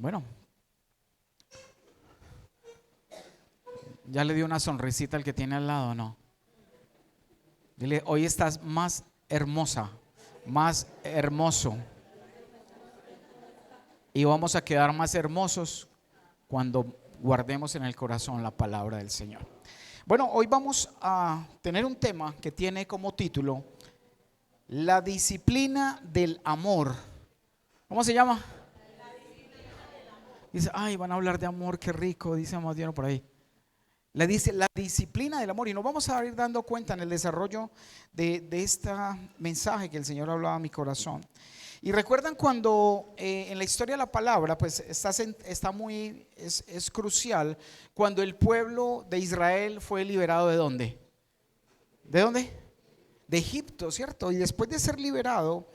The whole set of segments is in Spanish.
Bueno, ya le dio una sonrisita al que tiene al lado, ¿no? Dile, hoy estás más hermosa, más hermoso. Y vamos a quedar más hermosos cuando guardemos en el corazón la palabra del Señor. Bueno, hoy vamos a tener un tema que tiene como título La disciplina del amor. ¿Cómo se llama? Dice, ay, van a hablar de amor, qué rico, dice Madiano por ahí. Le dice la disciplina del amor, y nos vamos a ir dando cuenta en el desarrollo de este mensaje que el Señor hablaba a mi corazón. Y recuerdan cuando en la historia de la palabra, pues es crucial cuando el pueblo de Israel fue liberado ¿de dónde? ¿De dónde? De Egipto, ¿cierto? Y después de ser liberado,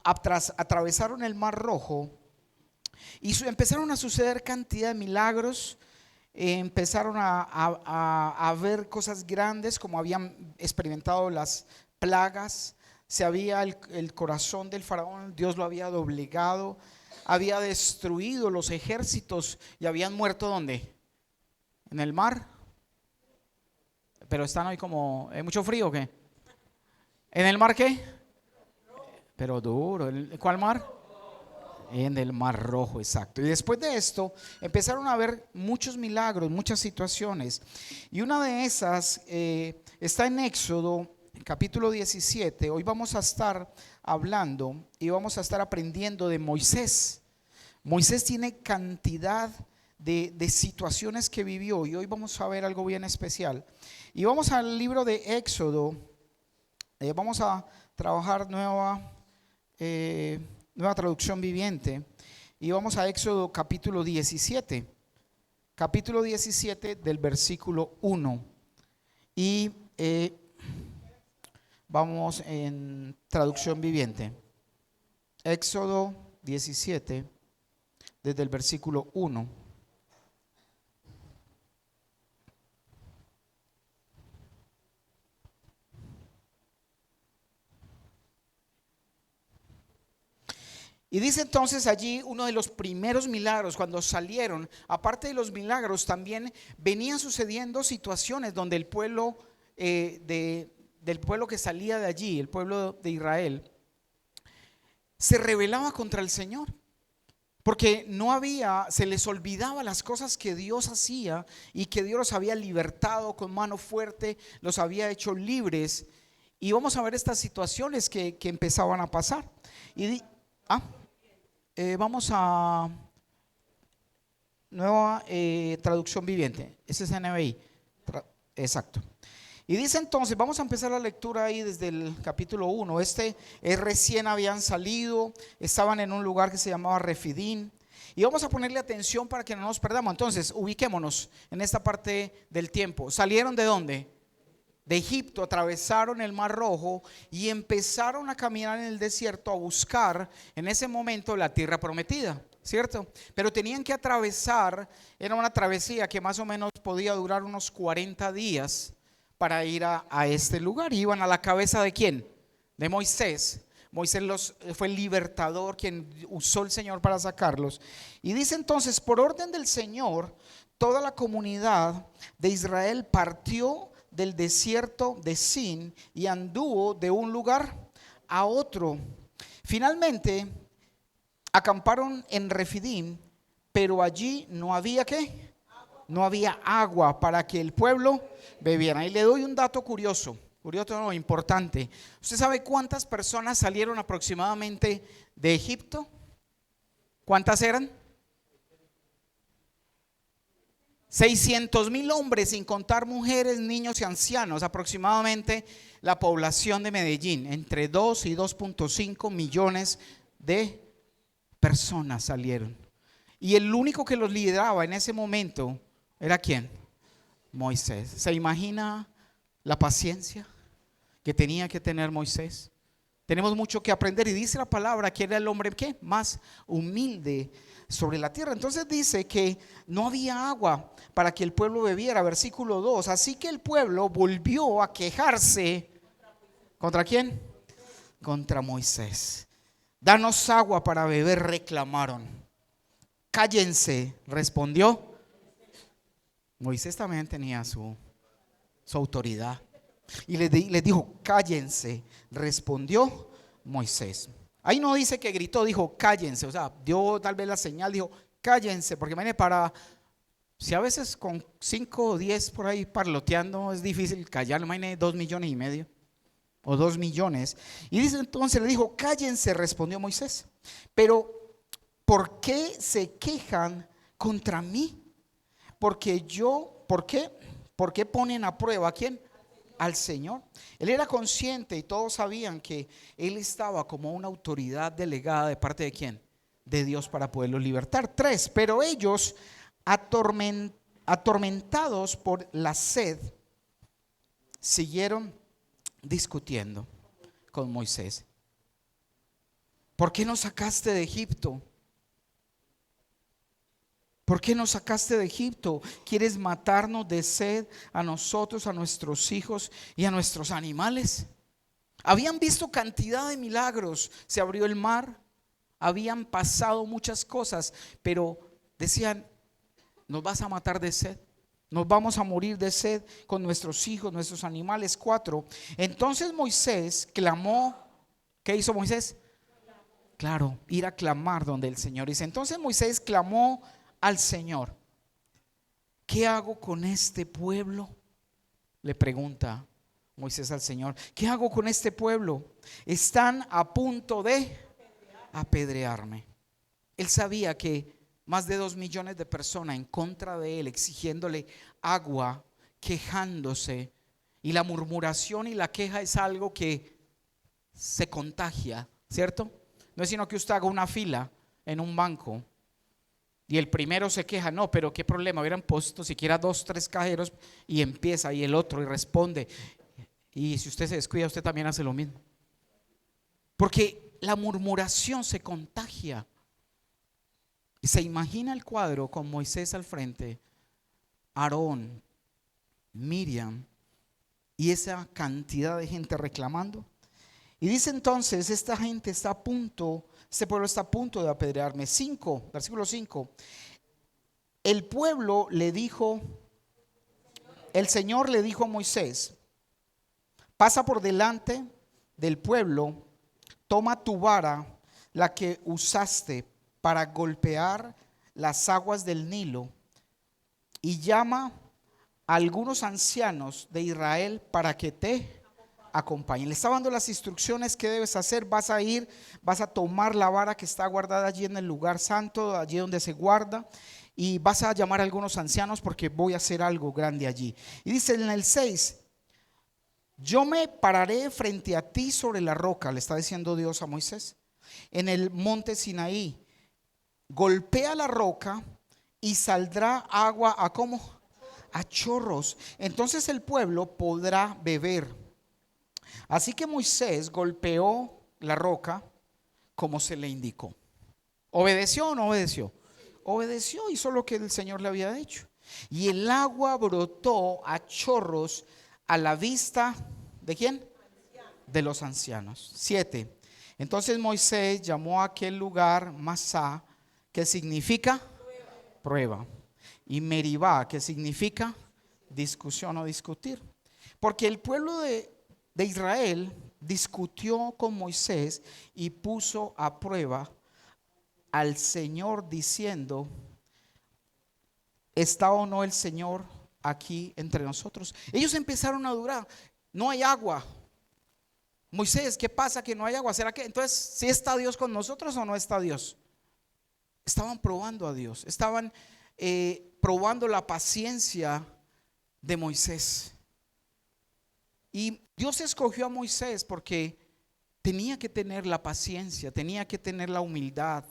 atravesaron el Mar Rojo y empezaron a suceder cantidad de milagros. Empezaron a ver cosas grandes como habían experimentado las plagas. Se había el corazón del faraón, Dios lo había doblegado, había destruido los ejércitos y habían muerto ¿dónde? En el mar. Pero están hoy como, ¿hay mucho frío o qué? ¿En el mar qué? Pero duro. ¿Cuál mar? En el Mar Rojo, exacto. Y después de esto empezaron a haber muchos milagros, muchas situaciones. Y una de esas está en Éxodo capítulo 17. Hoy vamos a estar hablando y vamos a estar aprendiendo de Moisés. Moisés tiene cantidad de situaciones que vivió y hoy vamos a ver algo bien especial. Y vamos al libro de Éxodo. Vamos a trabajar nueva traducción viviente y vamos a Éxodo capítulo 17 del versículo 1 y vamos en traducción viviente. Éxodo 17 desde el versículo 1. Y dice entonces allí uno de los primeros milagros, cuando salieron, aparte de los milagros, también venían sucediendo situaciones donde el pueblo del pueblo que salía de allí, el pueblo de Israel, se rebelaba contra el Señor. Porque se les olvidaba las cosas que Dios hacía y que Dios los había libertado con mano fuerte, los había hecho libres. Y vamos a ver estas situaciones que empezaban a pasar. Vamos a nueva traducción viviente. Ese es NBI. Exacto. Y dice entonces, vamos a empezar la lectura ahí desde el capítulo 1. Recién habían salido, estaban en un lugar que se llamaba Refidín. Y vamos a ponerle atención para que no nos perdamos. Entonces, ubiquémonos en esta parte del tiempo. ¿Salieron de dónde? De Egipto, atravesaron el Mar Rojo y empezaron a caminar en el desierto a buscar en ese momento la tierra prometida, ¿cierto? Pero tenían que atravesar, era una travesía que más o menos podía durar unos 40 días para ir a este lugar. Y iban a la cabeza ¿de quién? De Moisés. Moisés fue el libertador, quien usó el Señor para sacarlos. Y dice entonces, por orden del Señor, toda la comunidad de Israel partió del desierto de Sin y anduvo de un lugar a otro. Finalmente acamparon en Refidim, pero allí no había ¿qué? No había agua para que el pueblo bebiera. Y le doy un dato curioso no, importante. ¿Usted sabe cuántas personas salieron aproximadamente de Egipto? ¿Cuántas eran? 600,000 hombres, sin contar mujeres, niños y ancianos, aproximadamente la población de Medellín, entre 2 y 2.5 millones de personas salieron. Y el único que los lideraba en ese momento era ¿quién? Moisés. ¿Se imagina la paciencia que tenía que tener Moisés? Tenemos mucho que aprender y dice la palabra que era el hombre ¿qué? Más humilde sobre la tierra. Entonces dice que no había agua para que el pueblo bebiera, versículo 2. Así que el pueblo volvió a quejarse. ¿Contra quién? Contra Moisés. Danos agua para beber, reclamaron. cállense, respondió. Moisés también tenía su autoridad. Y les dijo, cállense, respondió Moisés. Ahí no dice que gritó, dijo cállense. O sea, dio tal vez la señal, dijo cállense. Porque imagínate, si a veces con 5 o 10 por ahí parloteando es difícil callar, imagínate 2,5 millones o 2 millones. Y dice entonces, le dijo cállense, respondió Moisés. Pero ¿por qué se quejan contra mí? ¿Por qué ponen a prueba a quién? Al Señor. Él era consciente y todos sabían que él estaba como una autoridad delegada de parte de quién? De Dios para poderlos libertar. 3, pero ellos atormentados por la sed siguieron discutiendo con Moisés. ¿Por qué nos sacaste de Egipto? ¿Por qué nos sacaste de Egipto? ¿Quieres matarnos de sed a nosotros, a nuestros hijos y a nuestros animales? Habían visto cantidad de milagros. Se abrió el mar, habían pasado muchas cosas, pero decían, nos vas a matar de sed, nos vamos a morir de sed con nuestros hijos, nuestros animales. 4, entonces Moisés clamó. ¿Qué hizo Moisés? Claro, ir a clamar donde el Señor. Dice, entonces Moisés clamó al Señor. ¿Qué hago con este pueblo? Le pregunta Moisés al Señor. ¿Qué hago con este pueblo? Están a punto de apedrearme. Él sabía que más de 2 millones de personas en contra de él, exigiéndole agua, quejándose. Y la murmuración y la queja es algo que se contagia, ¿cierto? No es sino que usted haga una fila en un banco y el primero se queja, no, pero qué problema, hubieran puesto siquiera 2, 3 cajeros, y empieza, y el otro y responde. Y si usted se descuida, usted también hace lo mismo. Porque la murmuración se contagia. Y se imagina el cuadro con Moisés al frente, Aarón, Miriam y esa cantidad de gente reclamando. Y dice entonces, esta gente está a punto, este pueblo está a punto de apedrearme. 5, versículo 5. El pueblo le dijo, el Señor le dijo a Moisés, pasa por delante del pueblo, toma tu vara, la que usaste para golpear las aguas del Nilo, y llama a algunos ancianos de Israel para que te acompañen. Le está dando las instrucciones que debes hacer. Vas a ir, vas a tomar la vara que está guardada allí en el lugar santo, allí donde se guarda, y vas a llamar a algunos ancianos porque voy a hacer algo grande allí. Y dice en el 6, yo me pararé frente a ti sobre la roca, le está diciendo Dios a Moisés, en el monte Sinaí. Golpea la roca y saldrá agua a ¿cómo? A chorros. Entonces el pueblo podrá beber. Así que Moisés golpeó la roca como se le indicó. ¿Obedeció o no obedeció? Obedeció, hizo lo que el Señor le había dicho. Y el agua brotó a chorros a la vista ¿de quién? De los ancianos. 7. Entonces Moisés llamó a aquel lugar Masá, que significa prueba, y Meribá, que significa discusión o discutir. Porque el pueblo de Israel discutió con Moisés y puso a prueba al Señor diciendo, ¿está o no el Señor aquí entre nosotros? Ellos empezaron a dudar, no hay agua. Moisés, ¿qué pasa que no hay agua? ¿Será que entonces sí está Dios con nosotros o no está Dios? Estaban probando a Dios, estaban probando la paciencia de Moisés. Y Dios escogió a Moisés porque tenía que tener la paciencia, tenía que tener la humildad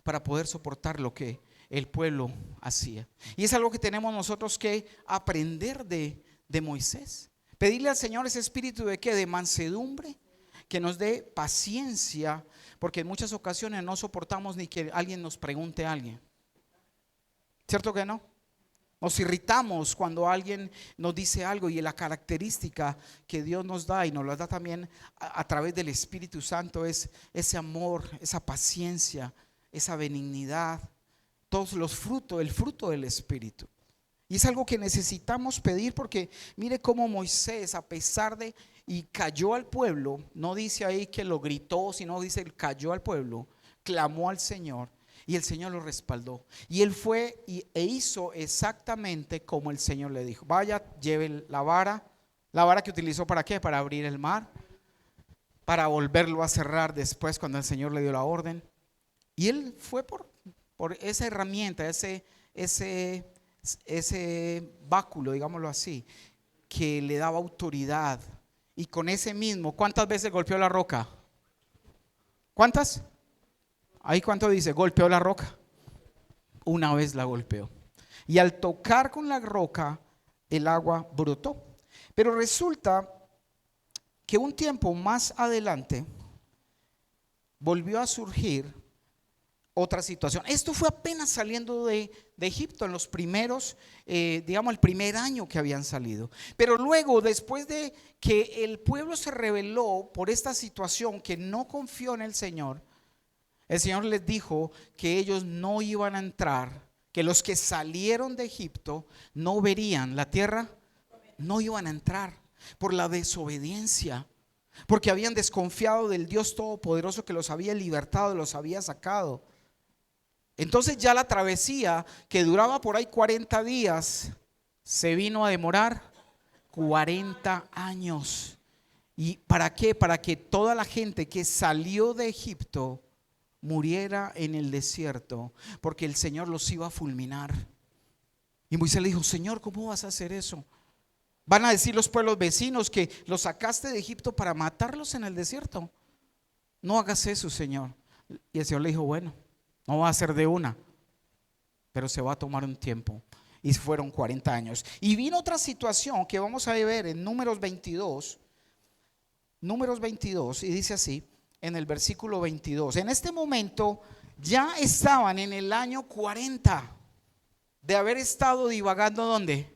para poder soportar lo que el pueblo hacía. Y es algo que tenemos nosotros que aprender de Moisés. Pedirle al Señor ese espíritu de ¿qué? De mansedumbre, que nos dé paciencia, porque en muchas ocasiones no soportamos ni que alguien nos pregunte a alguien. ¿Cierto que no? Nos irritamos cuando alguien nos dice algo, y la característica que Dios nos da y nos la da también a través del Espíritu Santo es ese amor, esa paciencia, esa benignidad, todos los frutos, el fruto del Espíritu. Y es algo que necesitamos pedir, porque mire cómo Moisés, a pesar de, y cayó al pueblo, no dice ahí que lo gritó, sino dice cayó al pueblo, clamó al Señor y el Señor lo respaldó. Y él fue e hizo exactamente como el Señor le dijo. Vaya, lleve la vara que utilizó ¿para qué? Para abrir el mar, para volverlo a cerrar después cuando el Señor le dio la orden. Y él fue por esa herramienta, ese báculo, digámoslo así, que le daba autoridad. Y con ese mismo, ¿cuántas veces golpeó la roca? ¿Cuántas? Ahí cuánto dice, golpeó la roca. Una vez la golpeó. Y al tocar con la roca, el agua brotó. Pero resulta que un tiempo más adelante volvió a surgir otra situación. Esto fue apenas saliendo de Egipto, en los primeros, digamos, el primer año que habían salido. Pero luego, después de que el pueblo se rebeló por esta situación, que no confió en el Señor les dijo que ellos no iban a entrar, que los que salieron de Egipto no verían la tierra, no iban a entrar por la desobediencia, porque habían desconfiado del Dios Todopoderoso que los había libertado, los había sacado. Entonces ya la travesía, que duraba por ahí 40 días, se vino a demorar 40 años. ¿Y para qué? Para que toda la gente que salió de Egipto muriera en el desierto, porque el Señor los iba a fulminar. Y Moisés le dijo: Señor, ¿cómo vas a hacer eso? Van a decir los pueblos vecinos que los sacaste de Egipto para matarlos en el desierto. No hagas eso, Señor. Y el Señor le dijo: bueno, no va a ser de una, pero se va a tomar un tiempo. Y fueron 40 años. Y vino otra situación que vamos a ver en Números 22. Números 22, y dice así, en el versículo 22. En este momento ya estaban en el año 40 de haber estado divagando, ¿dónde?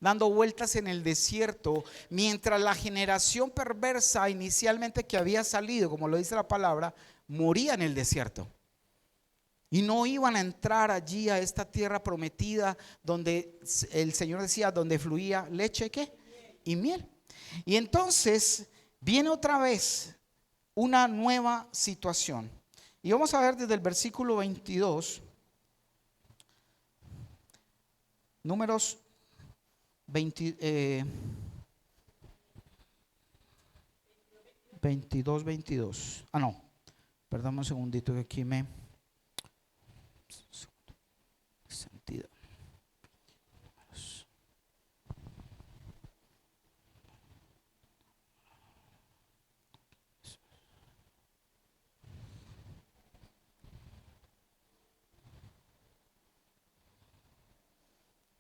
Dando vueltas en el desierto, mientras la generación perversa inicialmente que había salido, como lo dice la palabra, moría en el desierto. Y no iban a entrar allí a esta tierra prometida donde el Señor decía, donde fluía leche, ¿qué? Y miel. Y entonces viene otra vez una nueva situación. Y vamos a ver desde el versículo 22, Números 22. Ah, no, perdón un segundito que aquí me sentido.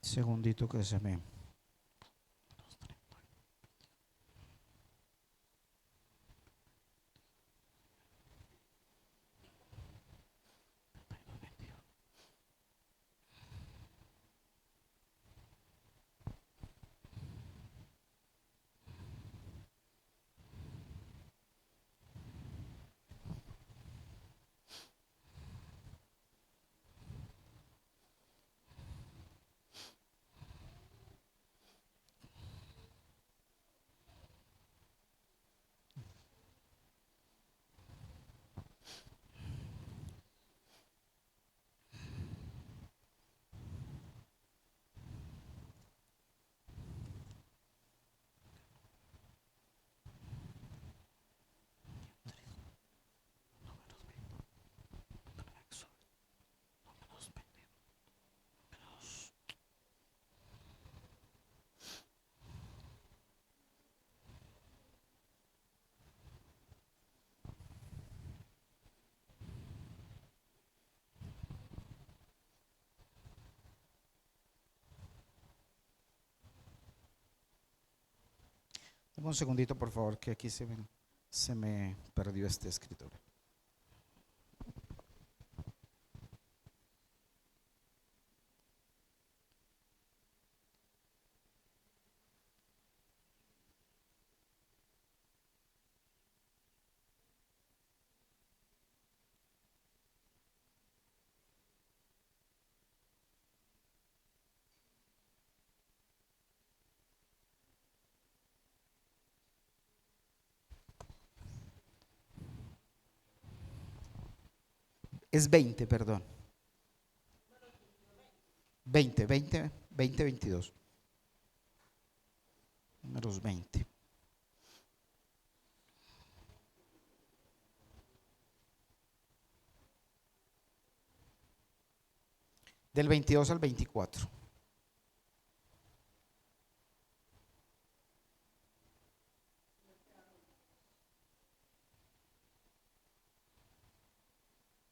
Segundito que se me... Un segundito, por favor, que aquí se me perdió este escritorio. Es 20, perdón. 22. Números 20. Del 22 al 24.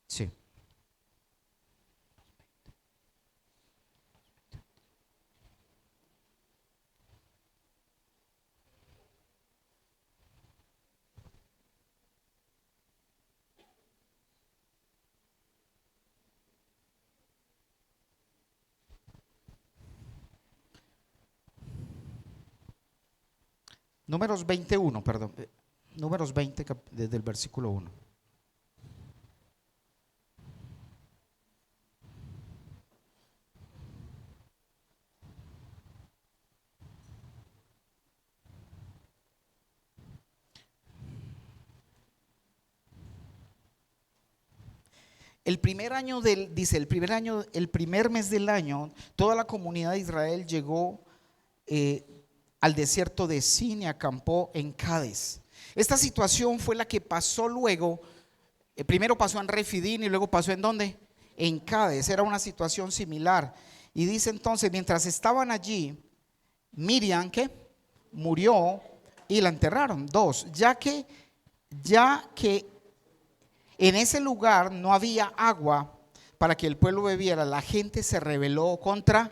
Sí. Números 21, perdón. Números 20 desde el versículo 1. El primer año dice, el primer mes del año, toda la comunidad de Israel llegó al desierto de Sin y acampó en Cades. Esta situación fue la que pasó luego. Primero pasó en Refidim y luego pasó ¿en dónde? En Cades. Era una situación similar. Y dice entonces, mientras estaban allí, Miriam, ¿qué? Murió y la enterraron. 2, ya que en ese lugar no había agua para que el pueblo bebiera, la gente se rebeló contra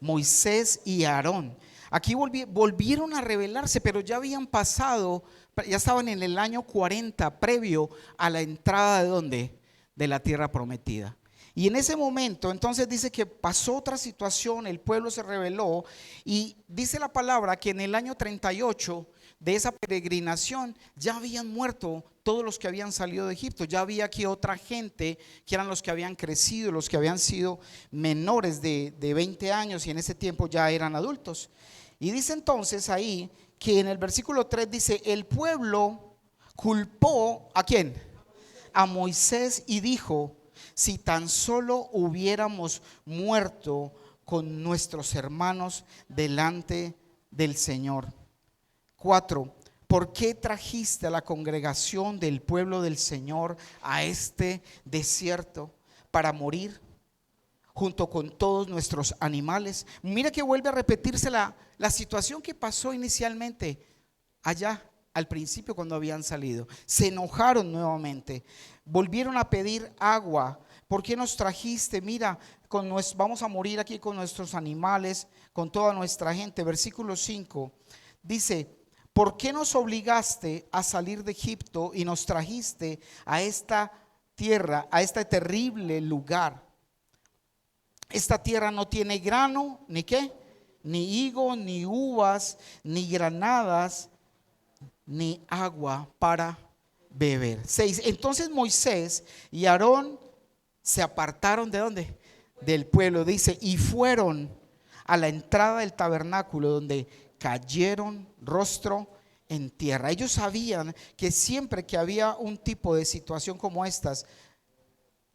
Moisés y Aarón. Aquí volvieron a rebelarse, pero ya habían pasado, ya estaban en el año 40 previo a la entrada de ¿dónde? De la tierra prometida. Y en ese momento entonces dice que pasó otra situación, el pueblo se rebeló y dice la palabra que en el año 38 de esa peregrinación ya habían muerto todos los que habían salido de Egipto. Ya había aquí otra gente que eran los que habían crecido, los que habían sido menores de 20 años y en ese tiempo ya eran adultos. Y dice entonces ahí que en el versículo 3 dice, el pueblo culpó ¿a quién? A Moisés y dijo, si tan solo hubiéramos muerto con nuestros hermanos delante del Señor. 4, ¿por qué trajiste a la congregación del pueblo del Señor a este desierto para morir junto con todos nuestros animales? Mira que vuelve a repetirse la situación que pasó inicialmente allá al principio cuando habían salido. Se enojaron nuevamente, volvieron a pedir agua. ¿Por qué nos trajiste? Mira, vamos a morir aquí con nuestros animales, con toda nuestra gente. Versículo 5 dice, ¿por qué nos obligaste a salir de Egipto y nos trajiste a esta tierra, a este terrible lugar? Esta tierra no tiene grano, ni qué, ni higo, ni uvas, ni granadas, ni agua para beber. 6, entonces Moisés y Aarón se apartaron ¿de dónde? Del pueblo, dice, y fueron a la entrada del tabernáculo donde cayeron rostro en tierra. Ellos sabían que siempre que había un tipo de situación como estas,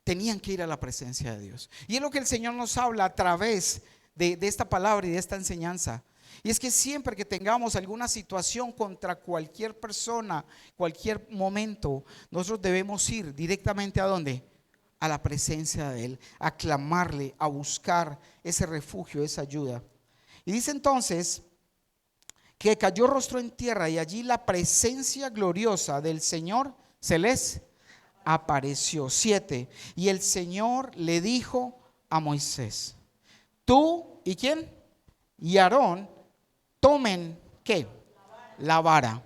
tenían que ir a la presencia de Dios. Y es lo que el Señor nos habla a través de esta palabra y de esta enseñanza. Y es que siempre que tengamos alguna situación contra cualquier persona, cualquier momento, nosotros debemos ir directamente ¿a dónde? A la presencia de Él, a clamarle, a buscar ese refugio, esa ayuda. Y dice entonces que cayó rostro en tierra y allí la presencia gloriosa del Señor se les apareció. 7, y el Señor le dijo a Moisés, tú y quién y Aarón tomen ¿qué? La vara.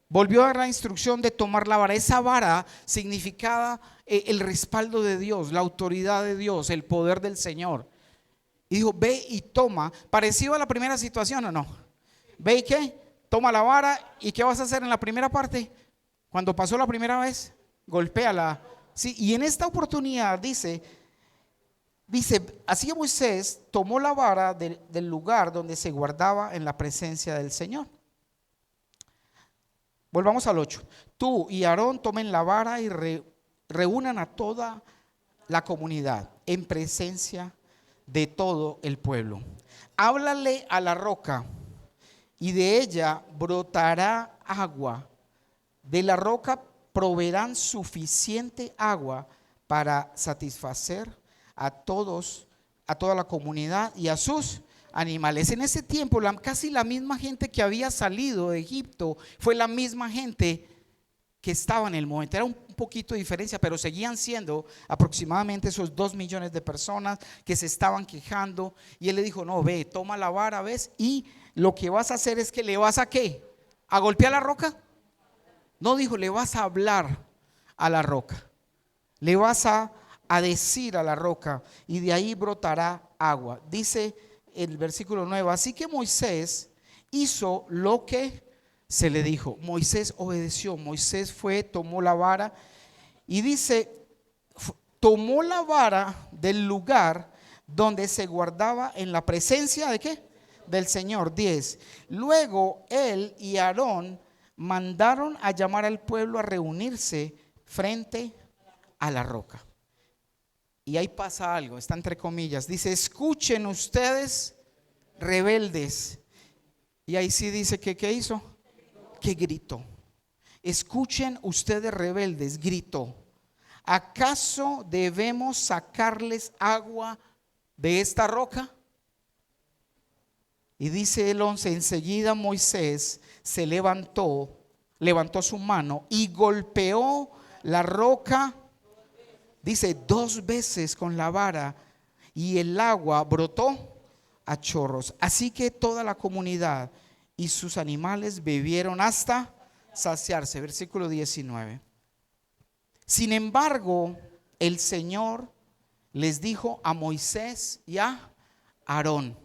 Volvió a dar la instrucción de tomar la vara. Esa vara significaba el respaldo de Dios, la autoridad de Dios, el poder del Señor. Y dijo, ve y toma. ¿Parecido a la primera situación o no? ¿Ve y qué? Toma la vara. ¿Y qué vas a hacer en la primera parte? Cuando pasó la primera vez, golpéala. Sí, y en esta oportunidad dice, así Moisés tomó la vara del lugar donde se guardaba en la presencia del Señor. Volvamos al 8. Tú y Aarón tomen la vara y reúnan a toda la comunidad en presencia de todo el pueblo. Háblale a la roca y de ella brotará agua. De la roca proveerán suficiente agua para satisfacer a todos, a toda la comunidad y a sus animales. En ese tiempo casi la misma gente que había salido de Egipto fue la misma gente que estaba en el momento. Era un poquito de diferencia, pero seguían siendo aproximadamente esos 2 millones de personas que se estaban quejando. Y él le dijo: no, ve, toma la vara, ves, y lo que vas a hacer es que le vas a ¿qué? ¿A golpear la roca? No, dijo, le vas a hablar a la roca, le vas a decir a la roca, y de ahí brotará agua. Dice el versículo 9: así que Moisés hizo lo que se le dijo. Moisés obedeció. Moisés fue, tomó la vara, y dice, tomó la vara del lugar donde se guardaba en la presencia de ¿qué? Del Señor. 10. Luego él y Aarón mandaron a llamar al pueblo a reunirse frente a la roca. Y ahí pasa algo, está entre comillas, dice: escuchen ustedes, rebeldes. Y ahí sí dice que ¿qué hizo? Que gritó. Escuchen ustedes, rebeldes, gritó: ¿acaso debemos sacarles agua de esta roca? Y dice el 11: enseguida Moisés se levantó su mano y golpeó la roca, dice, 2 veces con la vara, y el agua brotó a chorros. Así que toda la comunidad y sus animales bebieron hasta saciarse. Versículo 19. Sin embargo, el Señor les dijo a Moisés y a Aarón: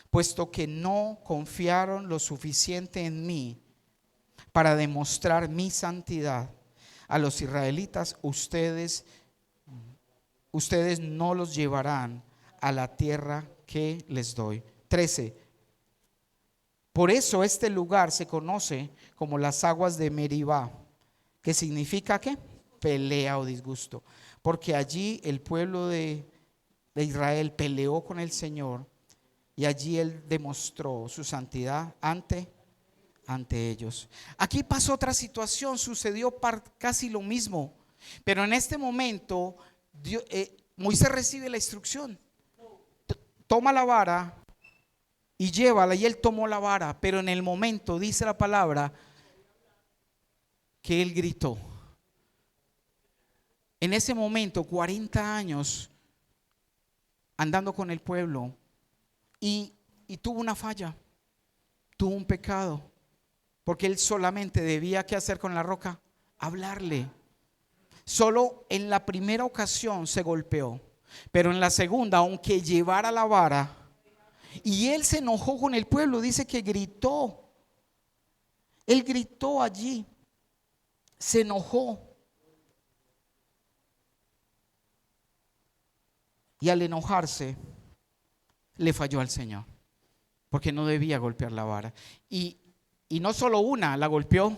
puesto que no confiaron lo suficiente en mí para demostrar mi santidad a los israelitas, ustedes no los llevarán a la tierra que les doy. 13. Por eso este lugar se conoce como las aguas de Meribá, que significa ¿qué? Pelea o disgusto, porque allí el pueblo de Israel peleó con el Señor, y allí él demostró su santidad ante ellos. Aquí pasó otra situación, sucedió casi lo mismo, pero en este momento Moisés recibe la instrucción: toma la vara y llévala. Y él tomó la vara, pero en el momento dice la palabra que él gritó. En ese momento, 40 años andando con el pueblo, y tuvo una falla, tuvo un pecado, porque él solamente debía ¿qué hacer con la roca? Hablarle. Solo en la primera ocasión se golpeó, pero en la segunda, aunque llevara la vara, y él se enojó con el pueblo, dice que gritó. Él gritó allí, se enojó, y al enojarse le falló al Señor, porque no debía golpear la vara. Y no solo una, la golpeó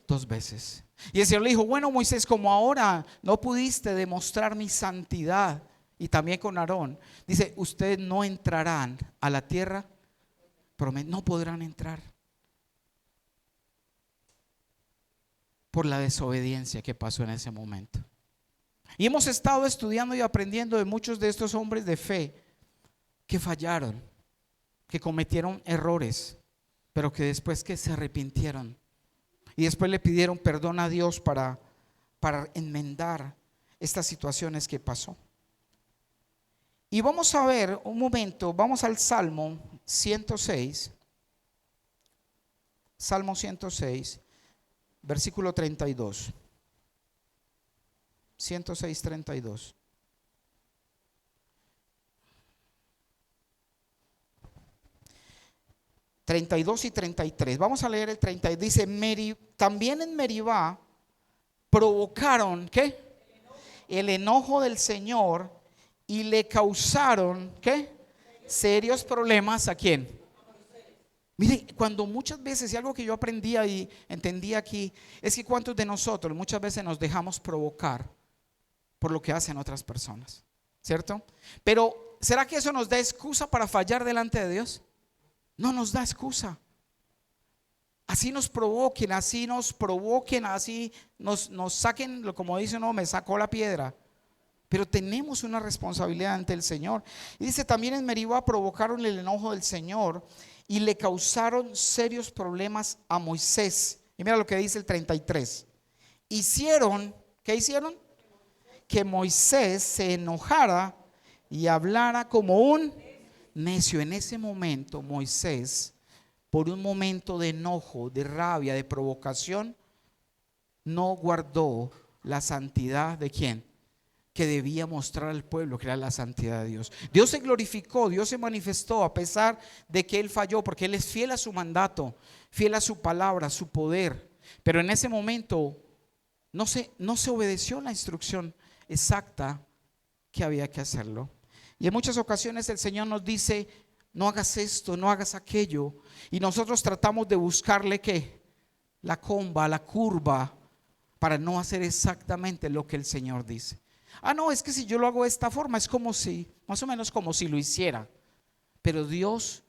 2 veces. Y el Señor le dijo: bueno, Moisés, como ahora no pudiste demostrar mi santidad, y también con Aarón, dice, ustedes no entrarán a la tierra prometida, no podrán entrar por la desobediencia que pasó en ese momento. Y hemos estado estudiando y aprendiendo de muchos de estos hombres de fe que fallaron, que cometieron errores, pero que después que se arrepintieron y después le pidieron perdón a Dios para enmendar estas situaciones que pasó. Y vamos a ver un momento, vamos al Salmo 106, Salmo 106, versículo 32. 106, 32. ...32 y 33... Vamos a leer el 30. Dice: también en Meribá provocaron ¿qué? El enojo del Señor, y le causaron ¿qué? Serios problemas. ¿A quién? Mire, cuando muchas veces, y algo que yo aprendía y entendí aquí, es que cuántos de nosotros muchas veces nos dejamos provocar por lo que hacen otras personas, ¿cierto? Pero ¿será que eso nos da excusa para fallar delante de Dios? No nos da excusa. Así nos provoquen, así nos saquen, como dice uno, me sacó la piedra. Pero tenemos una responsabilidad ante el Señor. Y dice, también en Meribá provocaron el enojo del Señor y le causaron serios problemas a Moisés. Y mira lo que dice el 33. ¿Qué hicieron? Que Moisés se enojara y hablara como un necio. En ese momento Moisés, por un momento de enojo, de rabia, de provocación, no guardó la santidad de ¿quién? Que debía mostrar al pueblo, que era la santidad de Dios. Dios se glorificó, Dios se manifestó a pesar de que él falló, porque él es fiel a su mandato, fiel a su palabra, a su poder. Pero en ese momento no se obedeció la instrucción exacta que había que hacerlo. Y en muchas ocasiones el Señor nos dice, no hagas esto, no hagas aquello. Y nosotros tratamos de buscarle ¿qué? La comba, la curva, para no hacer exactamente lo que el Señor dice. No, es que si yo lo hago de esta forma, es como si, más o menos como si lo hiciera. Pero Dios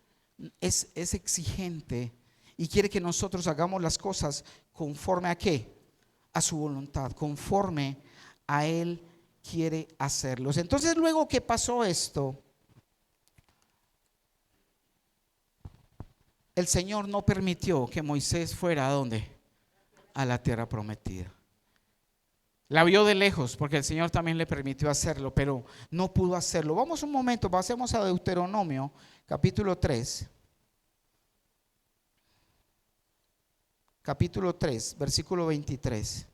es exigente y quiere que nosotros hagamos las cosas conforme a ¿qué? A su voluntad, conforme a Él quiere hacerlos. Entonces, luego que pasó esto, el Señor no permitió que Moisés fuera ¿a dónde? A la tierra prometida. La vio de lejos porque el Señor también le permitió hacerlo, pero no pudo hacerlo. Vamos un momento, pasemos a Deuteronomio capítulo 3. Capítulo 3, versículo 23.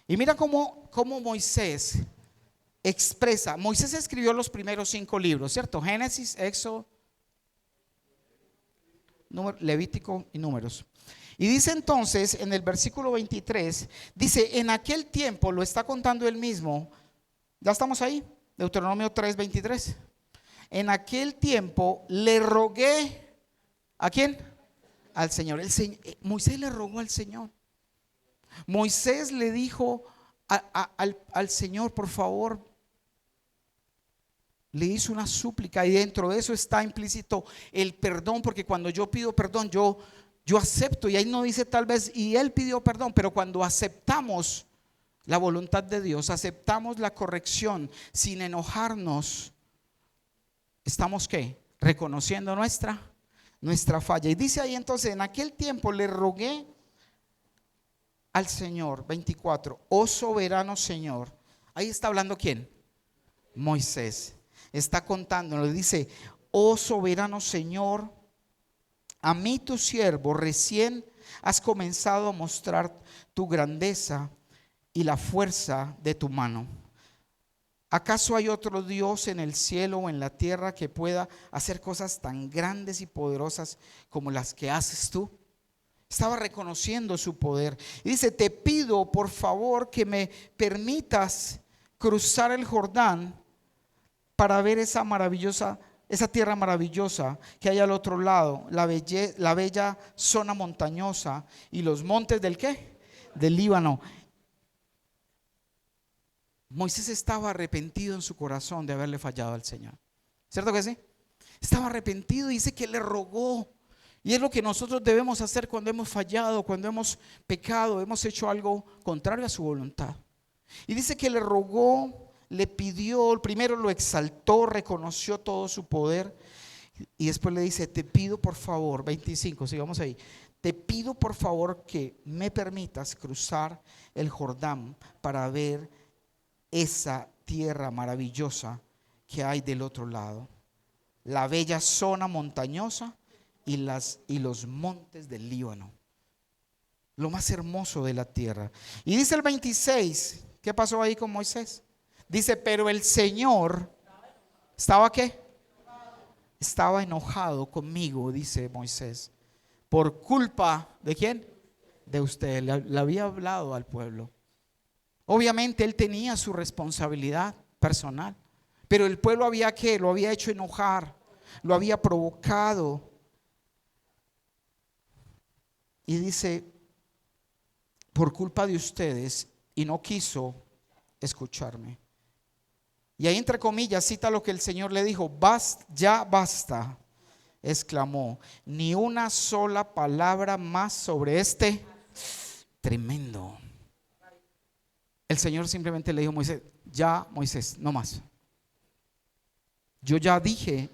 Y mira cómo Moisés expresa. Moisés escribió los primeros 5 libros, ¿cierto? Génesis, Éxodo, Levítico y Números. Y dice entonces en el versículo 23, dice, en aquel tiempo, lo está contando él mismo, ya estamos ahí, Deuteronomio 3, 23. En aquel tiempo le rogué, ¿a quién? Al Señor. Moisés le rogó al Señor. Moisés le dijo al Señor, por favor, le hizo una súplica y dentro de eso está implícito el perdón, porque cuando yo pido perdón, yo acepto, y ahí no dice tal vez, y él pidió perdón, pero cuando aceptamos la voluntad de Dios, aceptamos la corrección sin enojarnos, estamos ¿qué? Reconociendo nuestra falla. Y dice ahí entonces, en aquel tiempo le rogué al Señor, 24, oh soberano Señor. Ahí está hablando ¿quién? Moisés. Está contando, le dice, oh soberano Señor, a mí tu siervo recién has comenzado a mostrar tu grandeza y la fuerza de tu mano. ¿Acaso hay otro Dios en el cielo o en la tierra que pueda hacer cosas tan grandes y poderosas como las que haces tú? Estaba reconociendo su poder. Y dice, te pido por favor que me permitas cruzar el Jordán para ver esa tierra maravillosa que hay al otro lado, la bella zona montañosa y los montes del ¿qué? Del Líbano. Moisés estaba arrepentido en su corazón de haberle fallado al Señor. ¿Cierto que sí? Estaba arrepentido y dice que le rogó. Y es lo que nosotros debemos hacer cuando hemos fallado, cuando hemos pecado, hemos hecho algo contrario a su voluntad. Y dice que le rogó, le pidió, primero lo exaltó, reconoció todo su poder. Y después le dice, te pido por favor, 25, sigamos ahí. Te pido por favor que me permitas cruzar el Jordán para ver esa tierra maravillosa que hay del otro lado. La bella zona montañosa y los montes del Líbano. Lo más hermoso de la tierra. Y dice el 26, ¿qué pasó ahí con Moisés? Dice, pero el Señor, ¿estaba qué? Estaba enojado conmigo, dice Moisés, por culpa ¿de quién? De usted. Le había hablado al pueblo. Obviamente él tenía su responsabilidad personal, pero el pueblo lo había hecho enojar, lo había provocado. Y dice, por culpa de ustedes y no quiso escucharme. Y ahí entre comillas cita lo que el Señor le dijo: ya basta, exclamó, ni una sola palabra más sobre este tremendo. El Señor simplemente le dijo a Moisés: ya, Moisés, no más. Yo ya dije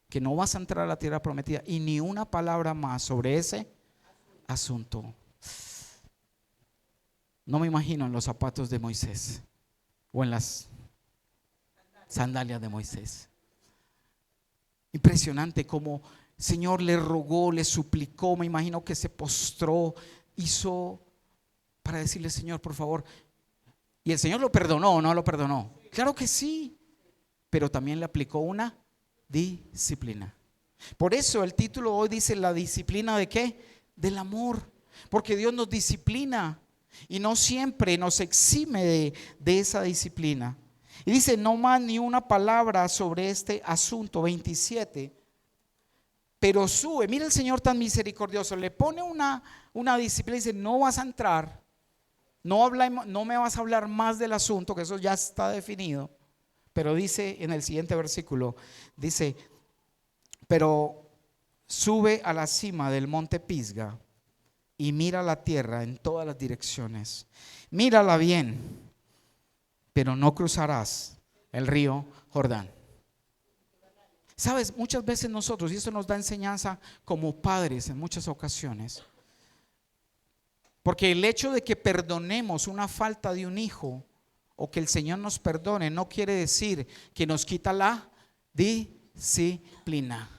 que no vas a entrar a la tierra prometida, y ni una palabra más sobre ese asunto. No me imagino en los zapatos de Moisés o en las sandalias de Moisés. Impresionante como Señor le rogó, le suplicó. Me imagino que se postró, hizo para decirle: Señor, por favor. Y el Señor lo perdonó o no lo perdonó. Claro que sí, pero también le aplicó una disciplina. Por eso el título hoy dice: la disciplina ¿de qué? Del amor. Porque Dios nos disciplina y no siempre nos exime de esa disciplina. Y dice: no más ni una palabra sobre este asunto. 27. Pero sube. Mira el Señor tan misericordioso. Le pone una disciplina y dice: no vas a entrar. No me vas a hablar más del asunto, que eso ya está definido. Pero dice en el siguiente versículo, dice: pero sube a la cima del monte Pisga y mira la tierra en todas las direcciones. Mírala bien, pero no cruzarás el río Jordán. Sabes, muchas veces nosotros, y esto nos da enseñanza como padres en muchas ocasiones, porque el hecho de que perdonemos una falta de un hijo, o que el Señor nos perdone, no quiere decir que nos quita la disciplina.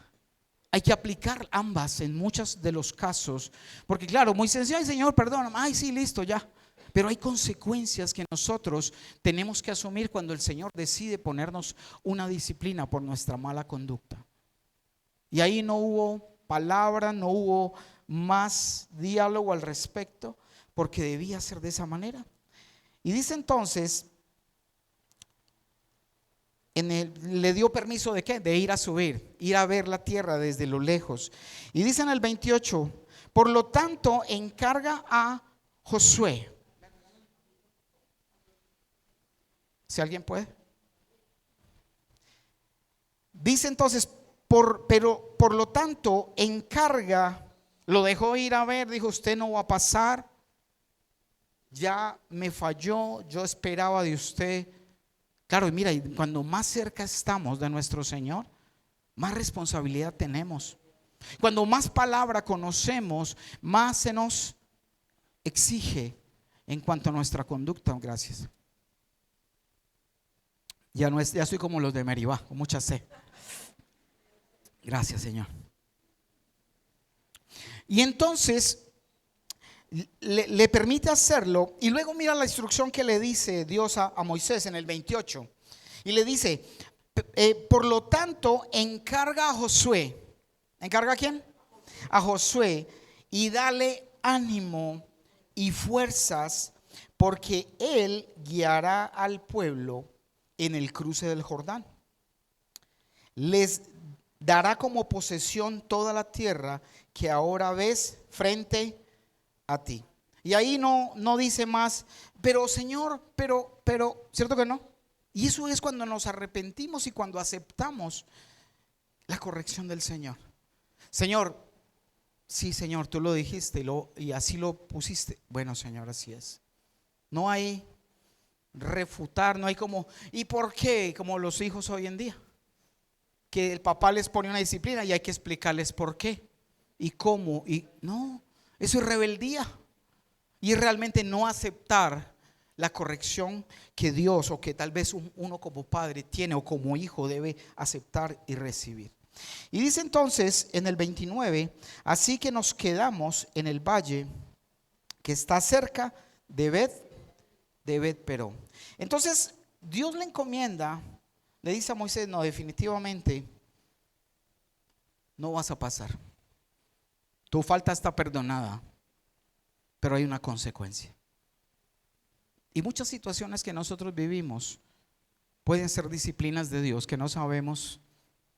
Hay que aplicar ambas en muchos de los casos, porque claro, muy sencillo: ay, Señor, perdóname, ay, sí, listo, ya. Pero hay consecuencias que nosotros tenemos que asumir cuando el Señor decide ponernos una disciplina por nuestra mala conducta. Y ahí no hubo palabra, no hubo más diálogo al respecto, porque debía ser de esa manera. Y dice entonces, le dio permiso ¿de qué? De ir a subir, ir a ver la tierra desde lo lejos. Y dice en el 28, por lo tanto encarga a Josué. Si alguien puede. Dice entonces, pero por lo tanto encarga, lo dejó ir a ver, dijo: usted no va a pasar, ya me falló, yo esperaba de usted. Claro, y mira, cuando más cerca estamos de nuestro Señor, más responsabilidad tenemos. Cuando más palabra conocemos, más se nos exige en cuanto a nuestra conducta. Gracias. Ya soy como los de Meribá, con mucha sed. Gracias, Señor. Y entonces le permite hacerlo, y luego mira la instrucción que le dice Dios a Moisés en el 28. Y le dice: por lo tanto encarga a Josué. ¿Encarga a quién? A Josué, y dale ánimo y fuerzas, porque él guiará al pueblo en el cruce del Jordán. Les dará como posesión toda la tierra que ahora ves frente a ti. Y ahí no dice más: pero Señor, pero, ¿cierto que no? Y eso es cuando nos arrepentimos y cuando aceptamos la corrección del Señor. Señor, sí, Señor, tú lo dijiste y así lo pusiste. Bueno, Señor, así es. No hay refutar, no hay como, ¿y por qué? Como los hijos hoy en día, que el papá les pone una disciplina y hay que explicarles por qué y cómo. Y no, eso es rebeldía, y es realmente no aceptar la corrección que Dios, o que tal vez uno como padre tiene, o como hijo debe aceptar y recibir. Y dice entonces en el 29: así que nos quedamos en el valle que está cerca de Bet-Peró. Entonces Dios le encomienda, le dice a Moisés: no, definitivamente no vas a pasar. Tu falta está perdonada, pero hay una consecuencia. Y muchas situaciones que nosotros vivimos pueden ser disciplinas de Dios que no sabemos,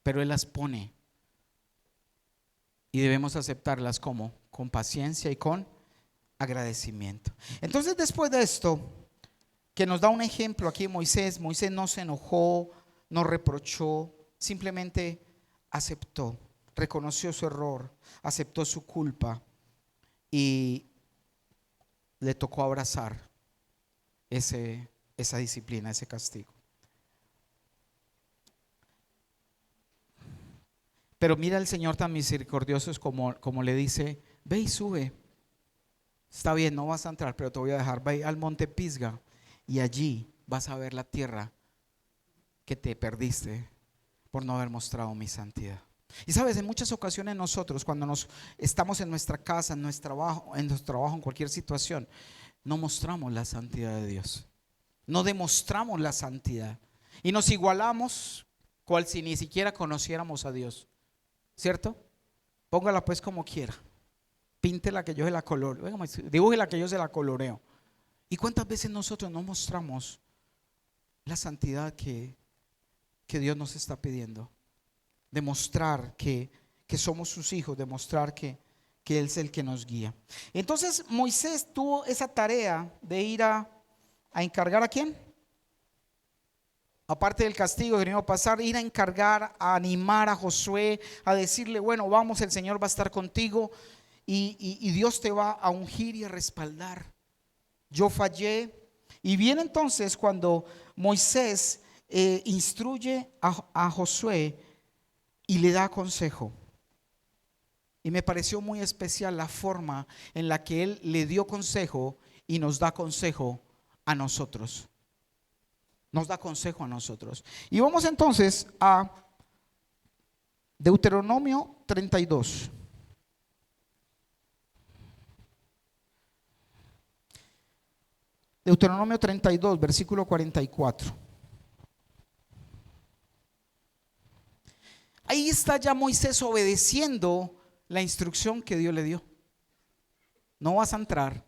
pero Él las pone, y debemos aceptarlas con paciencia y con agradecimiento. Entonces, después de esto, que nos da un ejemplo aquí Moisés. Moisés no se enojó, no reprochó, simplemente aceptó, reconoció su error, aceptó su culpa y le tocó abrazar esa disciplina, ese castigo. Pero mira, el Señor tan misericordioso es como le dice: ve y sube. Está bien, no vas a entrar, pero te voy a dejar. Ve al monte Pisga y allí vas a ver la tierra que te perdiste por no haber mostrado mi santidad. Y sabes, en muchas ocasiones nosotros, cuando estamos en nuestra casa, en nuestro trabajo, en cualquier situación, no mostramos la santidad de Dios. No demostramos la santidad y nos igualamos cual si ni siquiera conociéramos a Dios. ¿Cierto? Póngala pues como quiera. Píntela que yo se la coloreo. Dibújela que yo se la coloreo. ¿Y cuántas veces nosotros no mostramos la santidad que Dios nos está pidiendo? Demostrar que somos sus hijos, demostrar que Él es el que nos guía. Entonces Moisés tuvo esa tarea de ir a encargar ¿a quién? Aparte del castigo que iba a pasar, ir a encargar, a animar a Josué, a decirle: bueno, vamos, el Señor va a estar contigo y Dios te va a ungir y a respaldar. Yo fallé. Y viene entonces cuando Moisés instruye a Josué y le da consejo. Y me pareció muy especial la forma en la que él le dio consejo y nos da consejo a nosotros. Nos da consejo a nosotros. Y vamos entonces a Deuteronomio 32. Deuteronomio 32, versículo 44. Ahí está ya Moisés obedeciendo la instrucción que Dios le dio. No vas a entrar,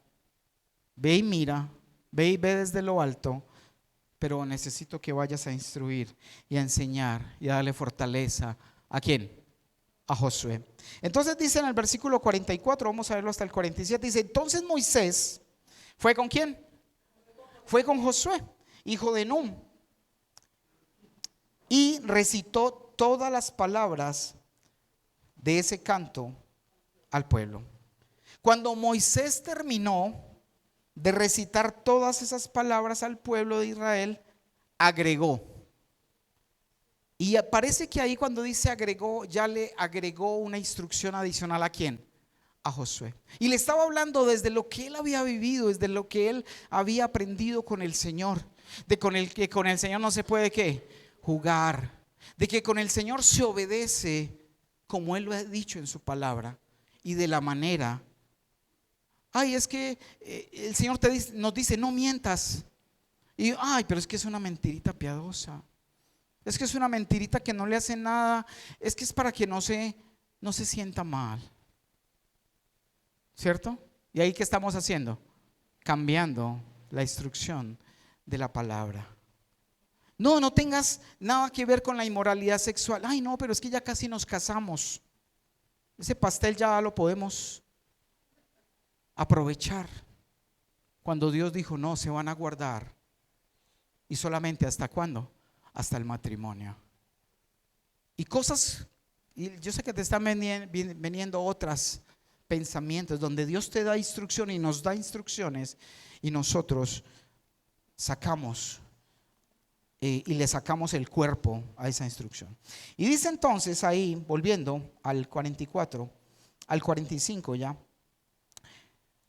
ve y mira, ve y ve desde lo alto, pero necesito que vayas a instruir y a enseñar y a darle fortaleza. ¿A quién? A Josué. Entonces dice en el versículo 44, vamos a verlo hasta el 47, dice: entonces Moisés fue ¿con quién? Fue con Josué, hijo de Nun, y recitó todas las palabras de ese canto al pueblo. Cuando Moisés terminó de recitar todas esas palabras al pueblo de Israel, agregó. Y parece que ahí cuando dice agregó, ya le agregó una instrucción adicional. ¿A quién? A Josué. Y le estaba hablando desde lo que él había vivido, desde lo que él había aprendido con el Señor, de que con el Señor no se puede ¿qué? Jugar, de que con el Señor se obedece como él lo ha dicho en su palabra y de la manera. Ay, es que el Señor nos dice: no mientas. Y ay, pero es que es una mentirita piadosa. Es que es una mentirita que no le hace nada. Es que es para que no se sienta mal. ¿Cierto? Y ahí ¿qué estamos haciendo? Cambiando la instrucción de la palabra. No tengas nada que ver con la inmoralidad sexual. Ay, no, pero es que ya casi nos casamos. Ese pastel ya lo podemos aprovechar. Cuando Dios dijo: no, se van a guardar. Y solamente ¿hasta cuándo? Hasta el matrimonio. Y cosas, y yo sé que te están veniendo otras pensamientos donde Dios te da instrucción y nos da instrucciones y nosotros sacamos y le sacamos el cuerpo a esa instrucción. Y dice entonces ahí, volviendo al 44, al 45 ya,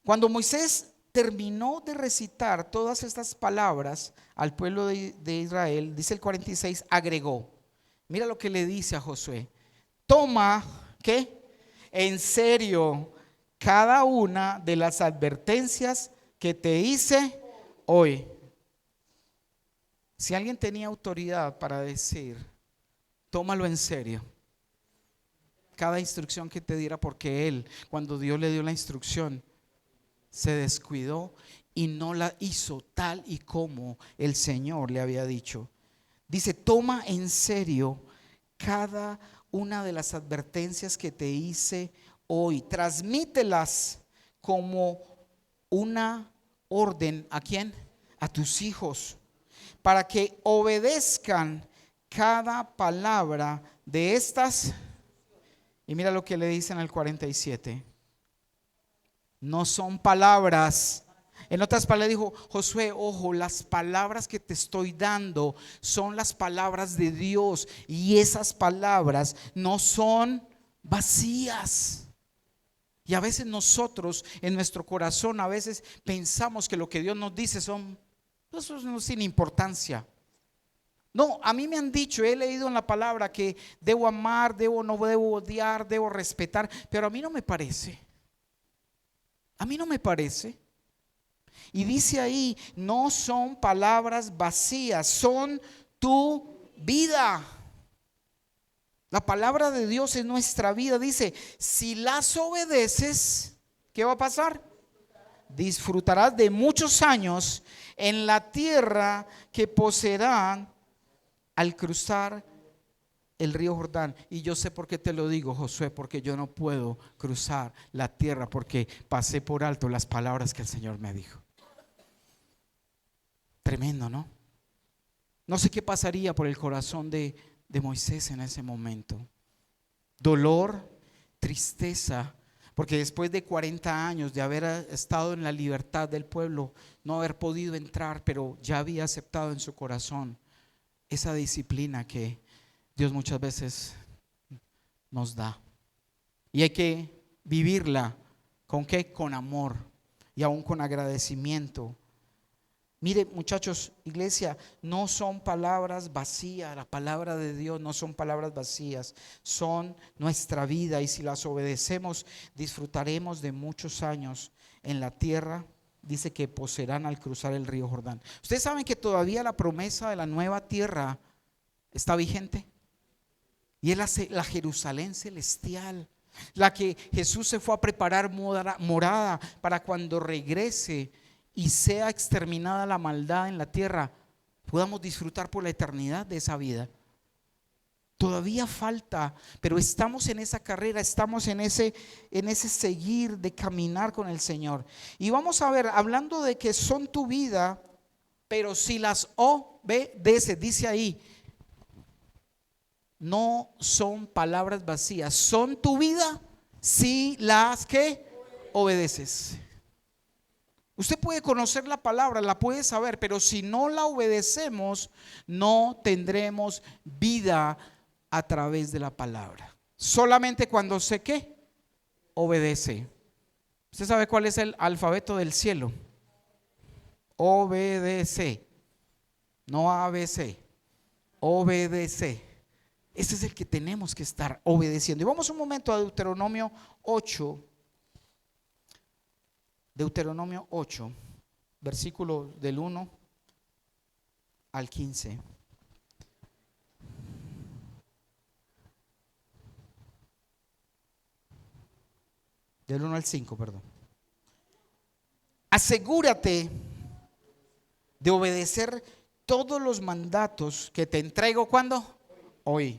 cuando Moisés terminó de recitar todas estas palabras al pueblo de Israel, dice el 46, agregó. Mira lo que le dice a Josué: toma, ¿qué? En serio cada una de las advertencias que te hice hoy. Si alguien tenía autoridad para decir: tómalo en serio, cada instrucción que te diera, porque él, cuando Dios le dio la instrucción, se descuidó y no la hizo tal y como el Señor le había dicho. Dice: toma en serio cada una de las advertencias que te hice hoy, transmítelas como una orden. ¿A quién? a tus hijos, para que obedezcan cada palabra de estas. Y mira lo que le dice en el 47. No son palabras. En otras palabras dijo Josué, ojo, las palabras que te estoy dando son las palabras de Dios, y esas palabras no son vacías. Y a veces nosotros en nuestro corazón a veces pensamos que lo que Dios nos dice son, eso no es sin importancia. No, a mí me han dicho, he leído en la palabra que debo amar, no debo odiar, debo respetar, pero a mí no me parece. A mí no me parece. Y dice ahí, no son palabras vacías, son tu vida. La palabra de Dios es nuestra vida. Dice, si las obedeces, ¿qué va a pasar? Disfrutarás de muchos años en la tierra que poseerán al cruzar el río Jordán. Y yo sé por qué te lo digo, Josué, porque yo no puedo cruzar la tierra porque pasé por alto las palabras que el Señor me dijo. Tremendo, ¿no? No sé qué pasaría por el corazón de Moisés en ese momento. Dolor, tristeza, porque después de 40 años de haber estado en la libertad del pueblo, no haber podido entrar, pero ya había aceptado en su corazón esa disciplina que Dios muchas veces nos da. Y hay que vivirla, ¿con qué? Con amor y aún con agradecimiento. Mire, muchachos, iglesia, no son palabras vacías. La palabra de Dios no son palabras vacías, son nuestra vida, y si las obedecemos disfrutaremos de muchos años en la tierra. Dice que poseerán al cruzar el río Jordán. Ustedes saben que todavía la promesa de la nueva tierra está vigente, y es la Jerusalén celestial, la que Jesús se fue a preparar morada para cuando regrese y sea exterminada la maldad en la tierra, podamos disfrutar por la eternidad de esa vida. Todavía falta, pero estamos en esa carrera, estamos en ese seguir de caminar con el Señor. Y vamos a ver, hablando de que son tu vida, pero si las obedeces, dice ahí, no son palabras vacías, son tu vida si las que obedeces. Usted puede conocer la palabra, la puede saber, pero si no la obedecemos, no tendremos vida a través de la palabra. Solamente cuando sé que obedece. ¿Usted sabe cuál es el alfabeto del cielo? Obedece, no ABC, obedece. Ese es el que tenemos que estar obedeciendo. Y vamos un momento a Deuteronomio 8. Deuteronomio 8, versículo del 1 al 15. Del 1 al 5, perdón. Asegúrate de obedecer todos los mandatos que te entrego. ¿Cuándo? Hoy.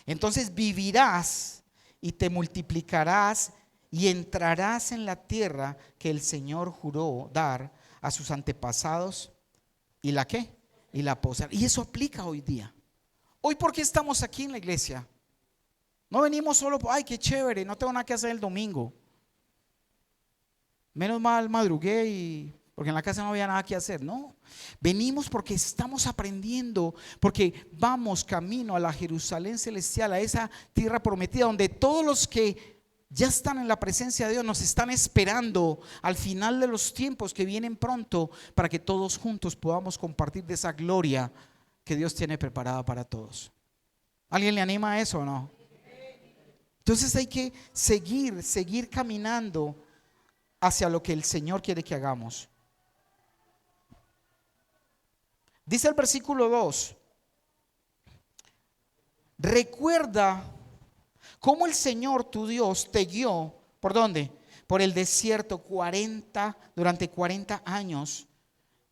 Entonces vivirás y te multiplicarás y entrarás en la tierra que el Señor juró dar a sus antepasados. ¿Y la qué? Y la poseerán. Y eso aplica hoy día. Hoy, ¿por qué estamos aquí en la iglesia? No venimos solo, ay, qué chévere, no tengo nada que hacer el domingo. Menos mal madrugué porque en la casa no había nada que hacer. No, venimos porque estamos aprendiendo, porque vamos camino a la Jerusalén celestial, a esa tierra prometida, donde todos los que ya están en la presencia de Dios nos están esperando al final de los tiempos que vienen pronto, para que todos juntos podamos compartir de esa gloria que Dios tiene preparada para todos. ¿Alguien le anima a eso o no? Entonces hay que seguir caminando hacia lo que el Señor quiere que hagamos. Dice el versículo 2: recuerda cómo el Señor tu Dios te guió. ¿Por dónde? Por el desierto durante 40 años.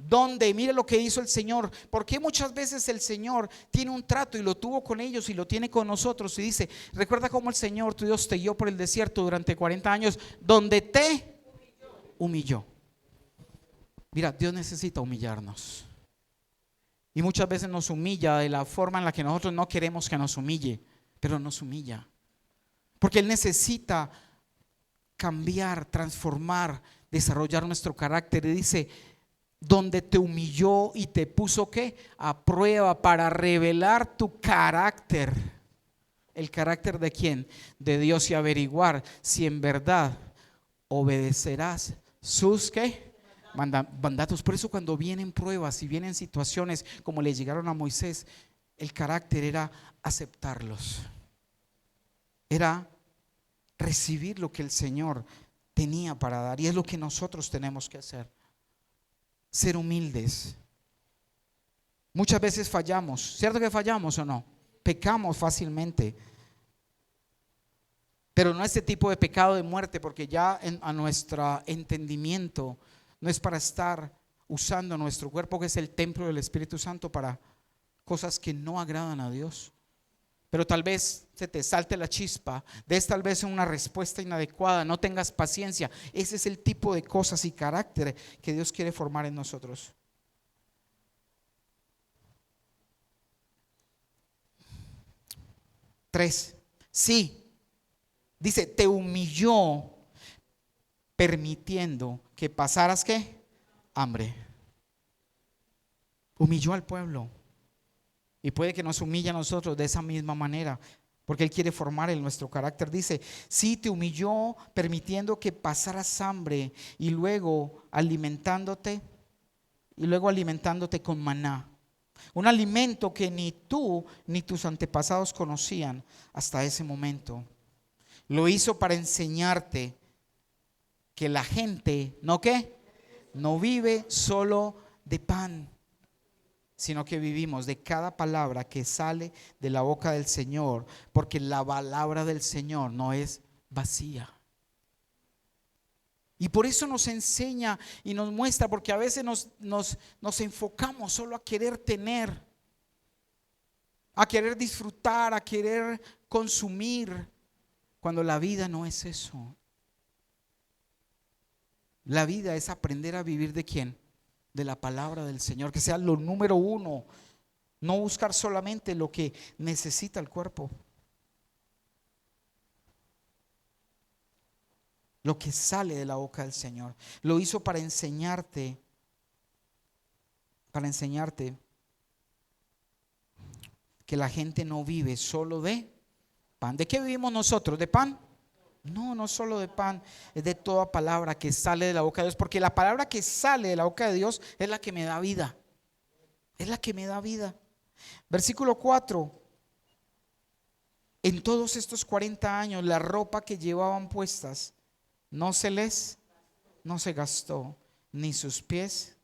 Donde, mire lo que hizo el Señor. Porque muchas veces el Señor tiene un trato, y lo tuvo con ellos y lo tiene con nosotros, y dice: recuerda cómo el Señor tu Dios te guió por el desierto durante 40 años, donde te humilló. Mira, Dios necesita humillarnos. Y muchas veces nos humilla de la forma en la que nosotros no queremos que nos humille, pero nos humilla. Porque Él necesita cambiar, transformar, desarrollar nuestro carácter. Y dice, donde te humilló y te puso ¿qué? A prueba para revelar tu carácter. ¿El carácter de quién? De Dios, y averiguar si en verdad obedecerás sus ¿qué? Mandatos. Por eso cuando vienen pruebas y vienen situaciones como le llegaron a Moisés, el carácter era aceptarlos, era recibir lo que el Señor tenía para dar. Y es lo que nosotros tenemos que hacer, ser humildes. Muchas veces fallamos, ¿cierto que fallamos o no? Pecamos fácilmente, pero no este tipo de pecado de muerte, porque ya a nuestro entendimiento no es para estar usando nuestro cuerpo, que es el templo del Espíritu Santo, para cosas que no agradan a Dios. Pero tal vez se te salte la chispa, des tal vez una respuesta inadecuada, no tengas paciencia. Ese es el tipo de cosas y carácter que Dios quiere formar en nosotros. Tres, sí, dice, te humilló permitiendo que pasaras ¿qué? Hambre. Humilló al pueblo. Y puede que nos humille a nosotros de esa misma manera, porque Él quiere formar en nuestro carácter. Dice, sí, te humilló permitiendo que pasaras hambre y luego alimentándote con maná. Un alimento que ni tú ni tus antepasados conocían hasta ese momento. Lo hizo para enseñarte que la gente, ¿no qué? No vive solo de pan, sino que vivimos de cada palabra que sale de la boca del Señor, porque la palabra del Señor no es vacía. Y por eso nos enseña y nos muestra, porque a veces nos enfocamos solo a querer tener, a querer disfrutar, a querer consumir, cuando la vida no es eso. La vida es aprender a vivir ¿de quién? De la palabra del Señor, que sea lo número uno, no buscar solamente lo que necesita el cuerpo, lo que sale de la boca del Señor. Lo hizo para enseñarte que la gente no vive solo de pan. ¿De qué vivimos nosotros? ¿De pan? No, no solo de pan, es de toda palabra que sale de la boca de Dios, porque la palabra que sale de la boca de Dios es la que me da vida, es la que me da vida. Versículo 4, en todos estos 40 años la ropa que llevaban puestas no se gastó, ni sus pies,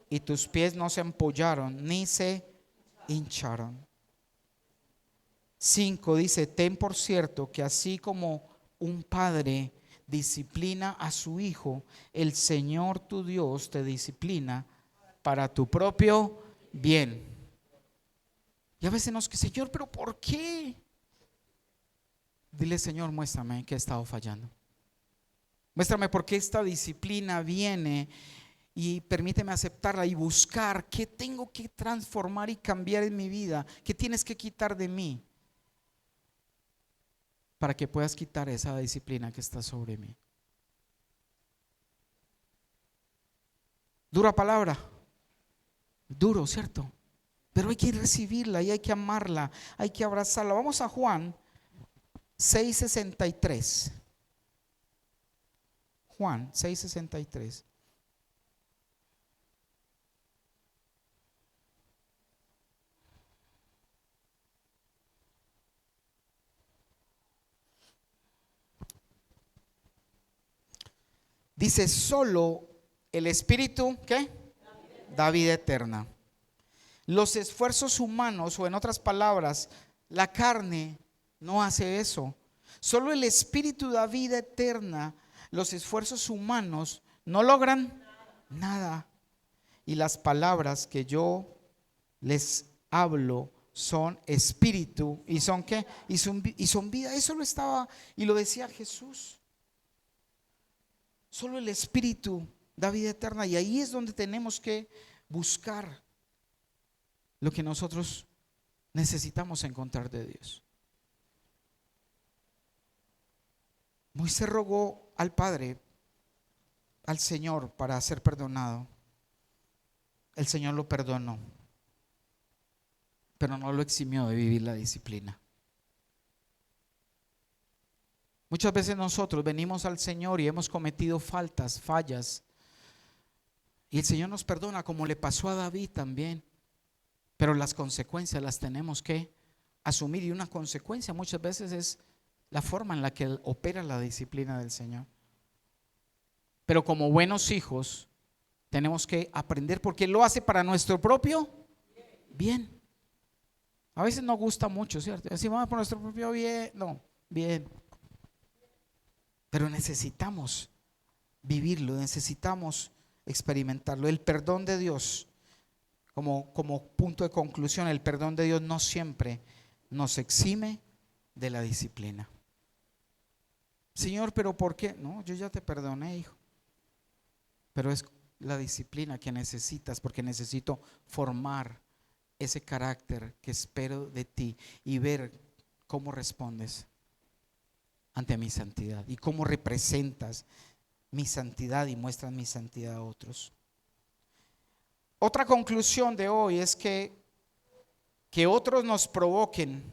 y tus pies no se ampollaron, ni se hincharon. 5 dice, ten por cierto que así como un padre disciplina a su hijo, el Señor tu Dios te disciplina para tu propio bien. Y a veces nos dice, Señor, pero ¿por qué? Dile, Señor, muéstrame que he estado fallando. Muéstrame por qué esta disciplina viene y permíteme aceptarla y buscar qué tengo que transformar y cambiar en mi vida, qué tienes que quitar de mí, para que puedas quitar esa disciplina que está sobre mí. Dura palabra, duro, ¿cierto? Pero hay que recibirla y hay que amarla, hay que abrazarla. Vamos a Juan 6:63. Juan 6:63. Dice, solo el Espíritu, ¿qué? Da vida eterna. Los esfuerzos humanos, o en otras palabras, la carne no hace eso. Solo el Espíritu da vida eterna. Los esfuerzos humanos no logran nada. Y las palabras que yo les hablo son espíritu y son ¿qué? Y son vida. Eso lo decía Jesús. Solo el Espíritu da vida eterna. Y ahí es donde tenemos que buscar lo que nosotros necesitamos encontrar de Dios. Moisés rogó al Padre, al Señor, para ser perdonado. El Señor lo perdonó, pero no lo eximió de vivir la disciplina. Muchas veces nosotros venimos al Señor y hemos cometido fallas, y el Señor nos perdona, como le pasó a David también, pero las consecuencias las tenemos que asumir, y una consecuencia muchas veces es la forma en la que opera la disciplina del Señor. Pero como buenos hijos tenemos que aprender, porque Él lo hace para nuestro propio bien. A veces no gusta mucho, ¿cierto? Decimos por nuestro propio bien, no, bien. Pero necesitamos vivirlo, necesitamos experimentarlo. El perdón de Dios, como punto de conclusión, el perdón de Dios no siempre nos exime de la disciplina. Señor, ¿pero por qué? No, yo ya te perdoné, hijo. Pero es la disciplina que necesitas, porque necesito formar ese carácter que espero de ti y ver cómo respondes ante mi santidad y cómo representas mi santidad y muestras mi santidad a otros. Otra conclusión de hoy es que otros nos provoquen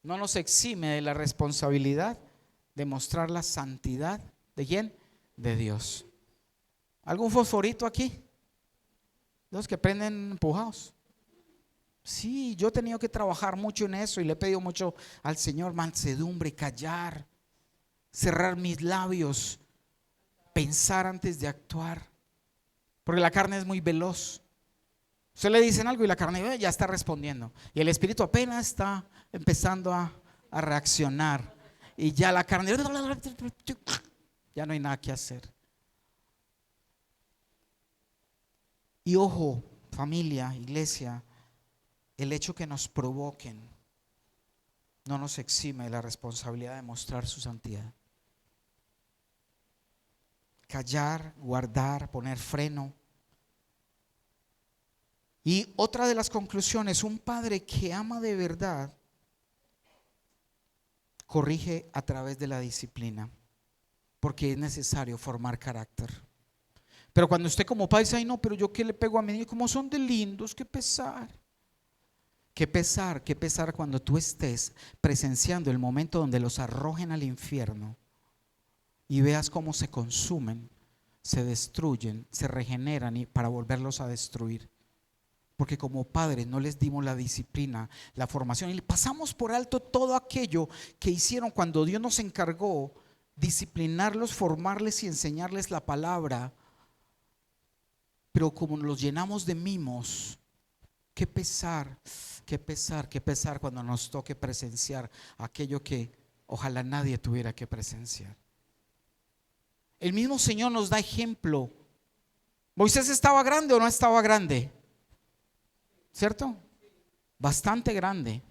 no nos exime de la responsabilidad de mostrar la santidad ¿de quién? De Dios. ¿Algún fosforito aquí? Los que prenden empujados. Sí, yo he tenido que trabajar mucho en eso y le he pedido mucho al Señor: mansedumbre, callar, cerrar mis labios, pensar antes de actuar, porque la carne es muy veloz. Usted le dicen algo y la carne ya está respondiendo, y el espíritu apenas está empezando a reaccionar, y ya la carne ya no hay nada que hacer. Y ojo, familia, iglesia, el hecho que nos provoquen no nos exime de la responsabilidad de mostrar su santidad. Callar, guardar, poner freno. Y otra de las conclusiones: un padre que ama de verdad corrige a través de la disciplina, porque es necesario formar carácter. Pero cuando usted como padre dice: ay no, pero yo qué le pego a mi niño, como son de lindos, qué pesar. Qué pesar cuando tú estés presenciando el momento donde los arrojen al infierno y veas cómo se consumen, se destruyen, se regeneran y para volverlos a destruir. Porque como padres no les dimos la disciplina, la formación, y le pasamos por alto todo aquello que hicieron cuando Dios nos encargó disciplinarlos, formarles y enseñarles la palabra. Pero como los llenamos de mimos, qué pesar cuando nos toque presenciar aquello que ojalá nadie tuviera que presenciar. El mismo Señor nos da ejemplo. ¿Moisés estaba grande o no estaba grande? ¿Cierto? Bastante grande.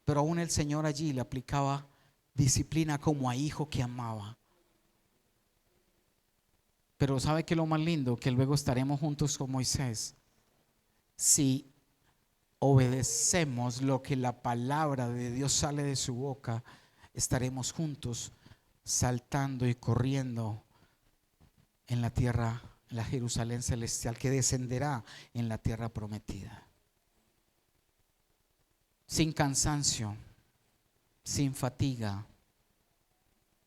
Pero aún el Señor allí le aplicaba disciplina como a hijo que amaba. Pero ¿sabe qué es lo más lindo? Que luego estaremos juntos con Moisés si obedecemos lo que la palabra de Dios sale de su boca. Estaremos juntos saltando y corriendo en la tierra, en la Jerusalén celestial que descenderá en la tierra prometida, sin cansancio, sin fatiga,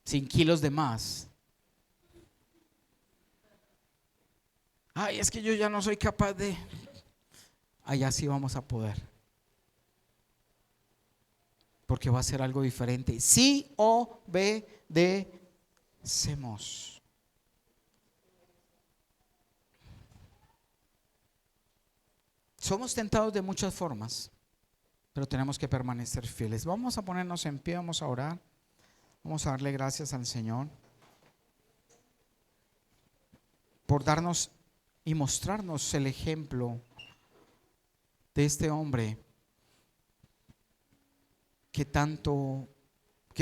sin kilos de más. Ay, es que yo ya no soy capaz de. Allá sí vamos a poder, porque va a ser algo diferente si obedecemos. Somos tentados de muchas formas, pero tenemos que permanecer fieles. Vamos a ponernos en pie, vamos a orar, vamos a darle gracias al Señor por darnos y mostrarnos el ejemplo de este hombre que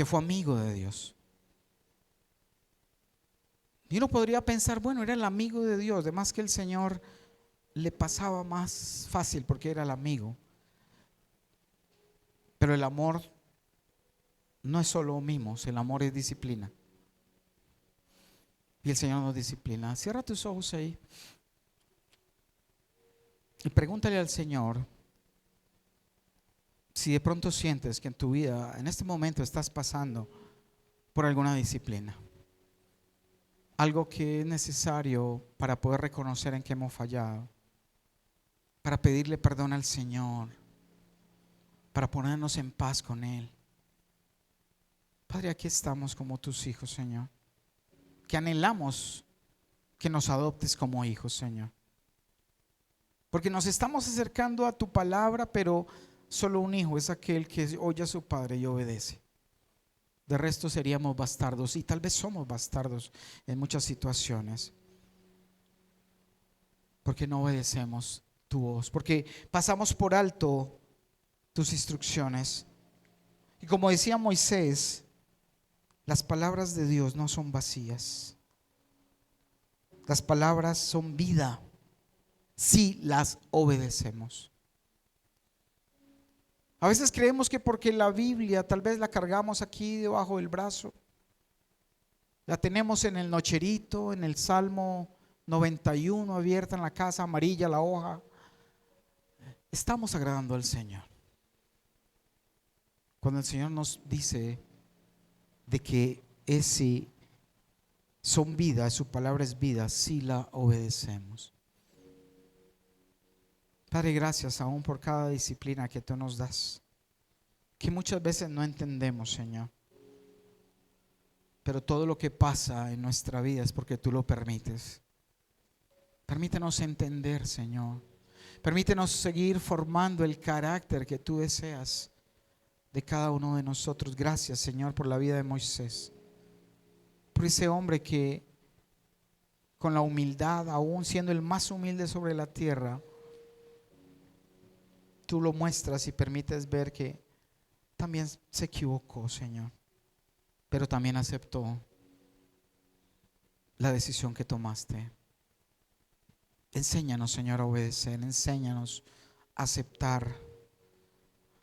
fue amigo de Dios. Y uno podría pensar, bueno, era el amigo de Dios, además que el Señor le pasaba más fácil porque era el amigo. Pero el amor no es solo mimos, el amor es disciplina. Y el Señor nos disciplina. Cierra tus ojos ahí y pregúntale al Señor si de pronto sientes que en tu vida, en este momento, estás pasando por alguna disciplina. Algo que es necesario para poder reconocer en qué hemos fallado, para pedirle perdón al Señor, para ponernos en paz con Él. Padre, aquí estamos como tus hijos, Señor, que anhelamos que nos adoptes como hijos, Señor. Porque nos estamos acercando a tu palabra, pero solo un hijo es aquel que oye a su padre y obedece. De resto seríamos bastardos, y tal vez somos bastardos en muchas situaciones, porque no obedecemos tu voz, porque pasamos por alto tus instrucciones. Y como decía Moisés, las palabras de Dios no son vacías. Las palabras son vida si las obedecemos. A veces creemos que porque la Biblia tal vez la cargamos aquí debajo del brazo, la tenemos en el nocherito, en el Salmo 91 abierta en la casa, amarilla la hoja, estamos agradando al Señor. Cuando el Señor nos dice de que ese son vida, su palabra es vida, si la obedecemos. Padre, gracias aún por cada disciplina que tú nos das, que muchas veces no entendemos, Señor. Pero todo lo que pasa en nuestra vida es porque tú lo permites. Permítenos entender, Señor. Permítenos seguir formando el carácter que tú deseas de cada uno de nosotros. Gracias, Señor, por la vida de Moisés, por ese hombre que con la humildad, aún siendo el más humilde sobre la tierra, tú lo muestras y permites ver que también se equivocó, Señor, pero también aceptó la decisión que tomaste. Enséñanos, Señor, a obedecer. Enséñanos a aceptar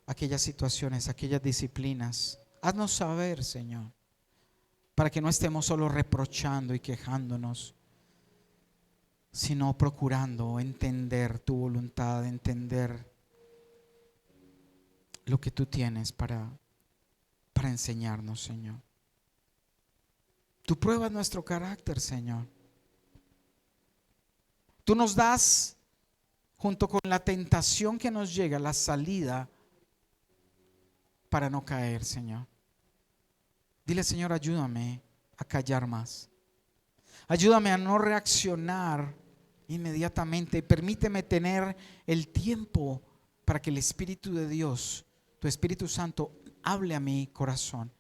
aquellas situaciones, aquellas disciplinas. Haznos saber, Señor, para que no estemos solo reprochando y quejándonos, sino procurando entender tu voluntad, entender lo que tú tienes para enseñarnos, Señor. Tú pruebas nuestro carácter, Señor. Tú nos das, junto con la tentación que nos llega, la salida para no caer, Señor. Dile, Señor, ayúdame a callar más. Ayúdame a no reaccionar inmediatamente. Permíteme tener el tiempo para que el Espíritu de Dios, tu Espíritu Santo, hable a mi corazón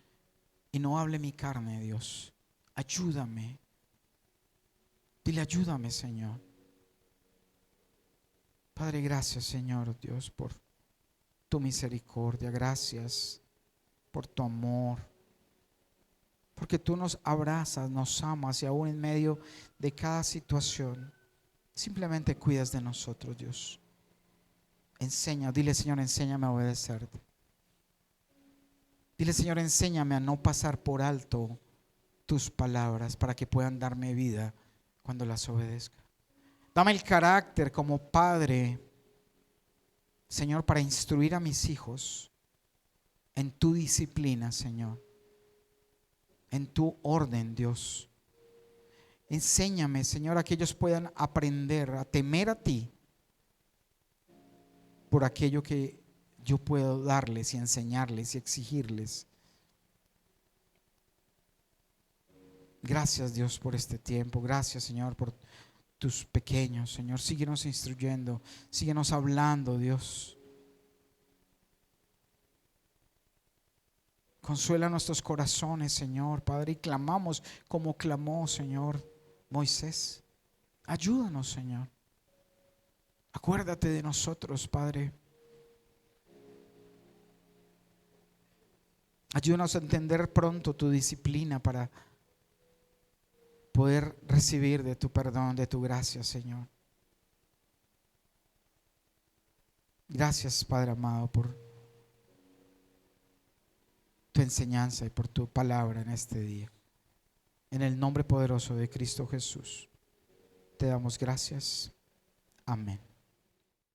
y no hable mi carne, Dios. Ayúdame. Dile, ayúdame, Señor. Padre, gracias, Señor Dios, por tu misericordia. Gracias por tu amor, porque tú nos abrazas, nos amas, y aún en medio de cada situación simplemente cuidas de nosotros, Dios. Dile, Señor, enséñame a obedecerte. Dile, Señor, enséñame a no pasar por alto tus palabras para que puedan darme vida cuando las obedezca. Dame el carácter como padre, Señor, para instruir a mis hijos en tu disciplina, Señor, en tu orden, Dios. Enséñame, Señor, a que ellos puedan aprender a temer a ti por aquello que yo puedo darles y enseñarles y exigirles. Gracias, Dios, por este tiempo. Gracias, Señor, por tus pequeños, Señor. Síguenos instruyendo, síguenos hablando, Dios. Consuela nuestros corazones, Señor, Padre, y clamamos como clamó, Señor, Moisés. Ayúdanos, Señor. Acuérdate de nosotros, Padre. Ayúdanos a entender pronto tu disciplina para poder recibir de tu perdón, de tu gracia, Señor. Gracias, Padre amado, por tu enseñanza y por tu palabra en este día. En el nombre poderoso de Cristo Jesús, te damos gracias. Amén.